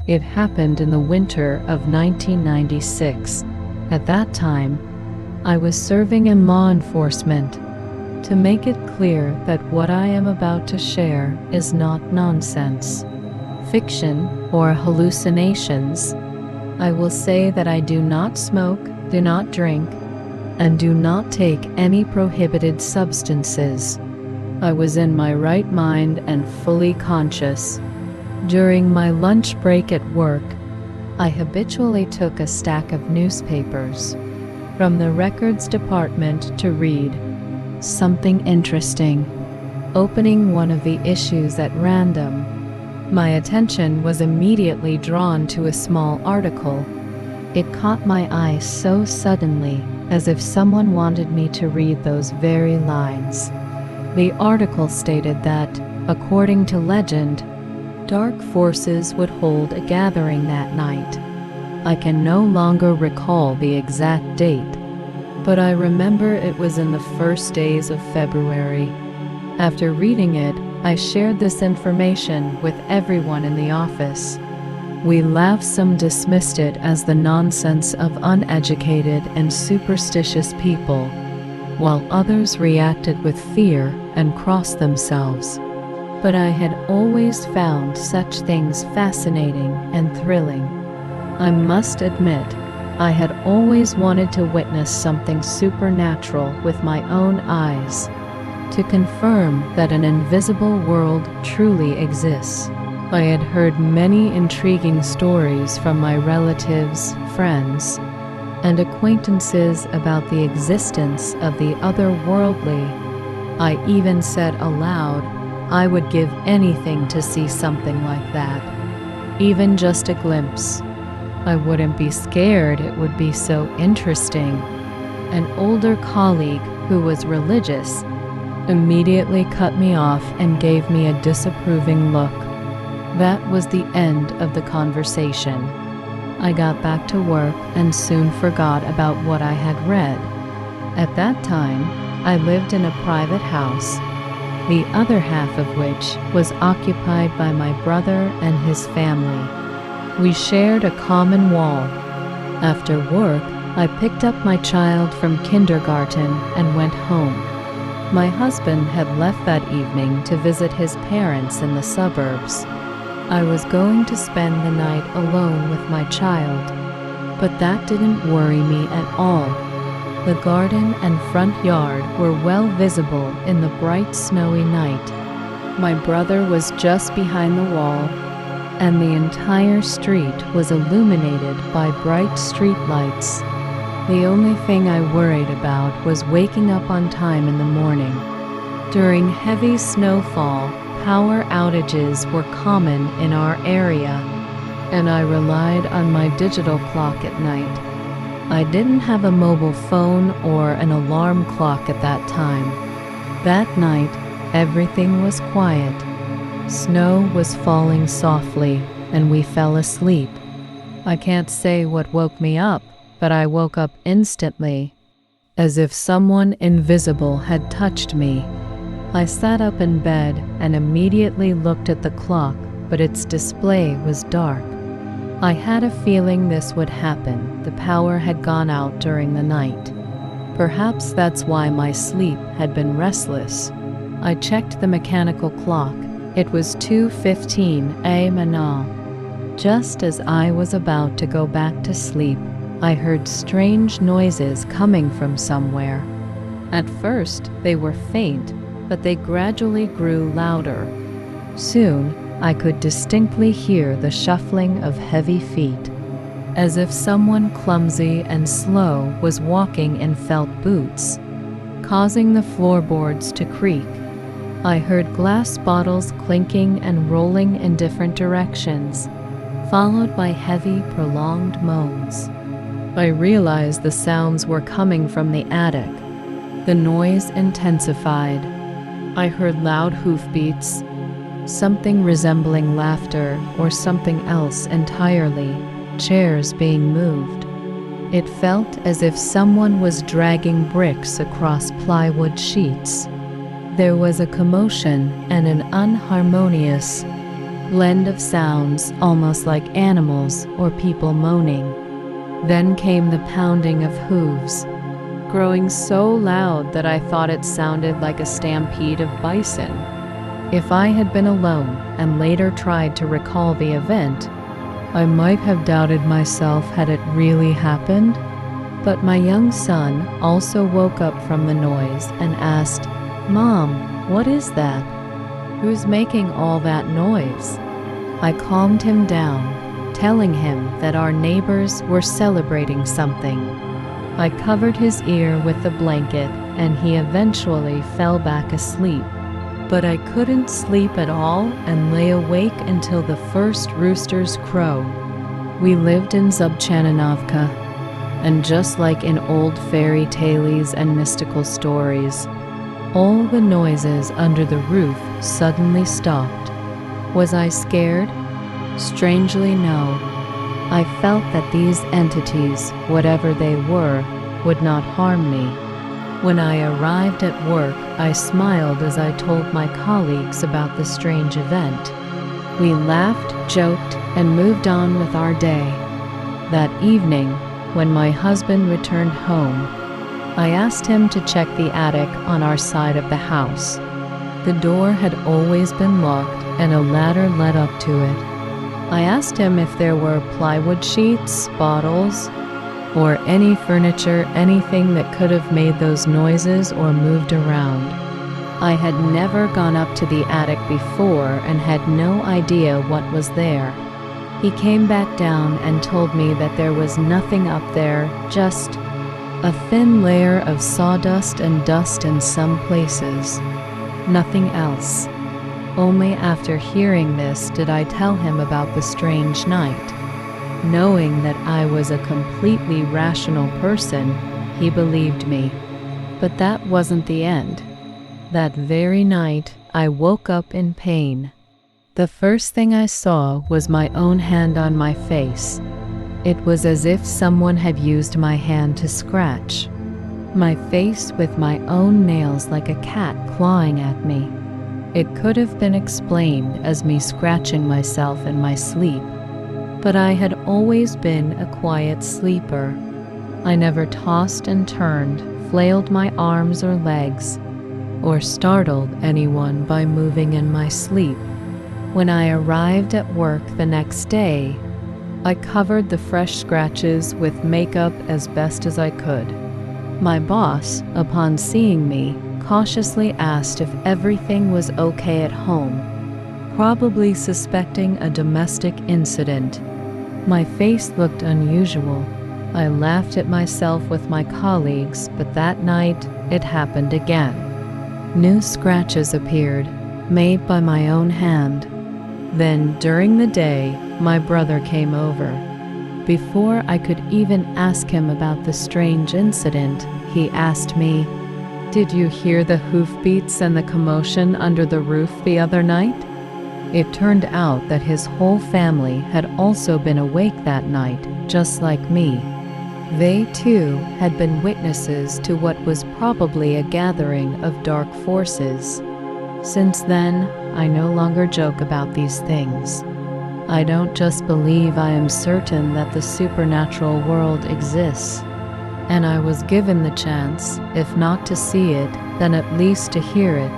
It happened in the winter of 1996. At that time, I was serving in law enforcement. To make it clear that what I am about to share is not nonsense, fiction, or hallucinations, I will say that I do not smoke, do not drink, and do not take any prohibited substances. I was in my right mind and fully conscious. During my lunch break at work, I habitually took a stack of newspapers from the records department to read something interesting. Opening one of the issues at random, my attention was immediately drawn to a small article. It caught my eye so suddenly, as if someone wanted me to read those very lines. The article stated that, according to legend, dark forces would hold a gathering that night. I can no longer recall the exact date, but I remember it was in the first days of February. After reading it, I shared this information with everyone in the office. We laughed, some dismissed it as the nonsense of uneducated and superstitious people, while others reacted with fear and crossed themselves. But I had always found such things fascinating and thrilling. I must admit, I had always wanted to witness something supernatural with my own eyes, to confirm that an invisible world truly exists. I had heard many intriguing stories from my relatives, friends, and acquaintances about the existence of the otherworldly. I even said aloud, I would give anything to see something like that, even just a glimpse. I wouldn't be scared, it would be so interesting. An older colleague who was religious immediately cut me off and gave me a disapproving look. That was the end of the conversation. I got back to work and soon forgot about what I had read. At that time, I lived in a private house, the other half of which was occupied by my brother and his family. We shared a common wall. After work, I picked up my child from kindergarten and went home. My husband had left that evening to visit his parents in the suburbs. I was going to spend the night alone with my child, but that didn't worry me at all. The garden and front yard were well visible in the bright snowy night. My brother was just behind the wall, and the entire street was illuminated by bright street lights. The only thing I worried about was waking up on time in the morning. During heavy snowfall, power outages were common in our area, and I relied on my digital clock at night. I didn't have a mobile phone or an alarm clock at that time. That night, everything was quiet. Snow was falling softly, and we fell asleep. I can't say what woke me up, but I woke up instantly, as if someone invisible had touched me. I sat up in bed and immediately looked at the clock, but its display was dark. I had a feeling this would happen. The power had gone out during the night. Perhaps that's why my sleep had been restless. I checked the mechanical clock. It was 2:15 a.m. Just as I was about to go back to sleep, I heard strange noises coming from somewhere. At first, they were faint, but they gradually grew louder. Soon, I could distinctly hear the shuffling of heavy feet, as if someone clumsy and slow was walking in felt boots, causing the floorboards to creak. I heard glass bottles clinking and rolling in different directions, followed by heavy, prolonged moans. I realized the sounds were coming from the attic. The noise intensified. I heard loud hoofbeats, something resembling laughter or something else entirely, chairs being moved. It felt as if someone was dragging bricks across plywood sheets. There was a commotion and an unharmonious blend of sounds almost like animals or people moaning. Then came the pounding of hooves, growing so loud that I thought it sounded like a stampede of bison. If I had been alone and later tried to recall the event, I might have doubted myself had it really happened. But my young son also woke up from the noise and asked, "Mom, what is that? Who's making all that noise?" I calmed him down, telling him that our neighbors were celebrating something. I covered his ear with a blanket and he eventually fell back asleep. But I couldn't sleep at all and lay awake until the first rooster's crow. We lived in Zubchananovka, and just like in old fairy tales and mystical stories, all the noises under the roof suddenly stopped. Was I scared? Strangely, no. I felt that these entities, whatever they were, would not harm me. When I arrived at work, I smiled as I told my colleagues about the strange event. We laughed, joked, and moved on with our day. That evening, when my husband returned home, I asked him to check the attic on our side of the house. The door had always been locked and a ladder led up to it. I asked him if there were plywood sheets, bottles, or any furniture, anything that could have made those noises or moved around. I had never gone up to the attic before and had no idea what was there. He came back down and told me that there was nothing up there, just a thin layer of sawdust and dust in some places. Nothing else. Only after hearing this did I tell him about the strange night. Knowing that I was a completely rational person, he believed me. But that wasn't the end. That very night, I woke up in pain. The first thing I saw was my own hand on my face. It was as if someone had used my hand to scratch my face with my own nails like a cat clawing at me. It could have been explained as me scratching myself in my sleep. But I had always been a quiet sleeper. I never tossed and turned, flailed my arms or legs, or startled anyone by moving in my sleep. When I arrived at work the next day, I covered the fresh scratches with makeup as best as I could. My boss, upon seeing me, cautiously asked if everything was okay at home, probably suspecting a domestic incident. My face looked unusual. I laughed at myself with my colleagues, but that night it happened again. New scratches appeared, made by my own hand. Then, during the day, my brother came over. Before I could even ask him about the strange incident, he asked me, "Did you hear the hoofbeats and the commotion under the roof the other night?" It turned out that his whole family had also been awake that night, just like me. They too had been witnesses to what was probably a gathering of dark forces. Since then, I no longer joke about these things. I don't just believe, I am certain that the supernatural world exists. And I was given the chance, if not to see it, then at least to hear it,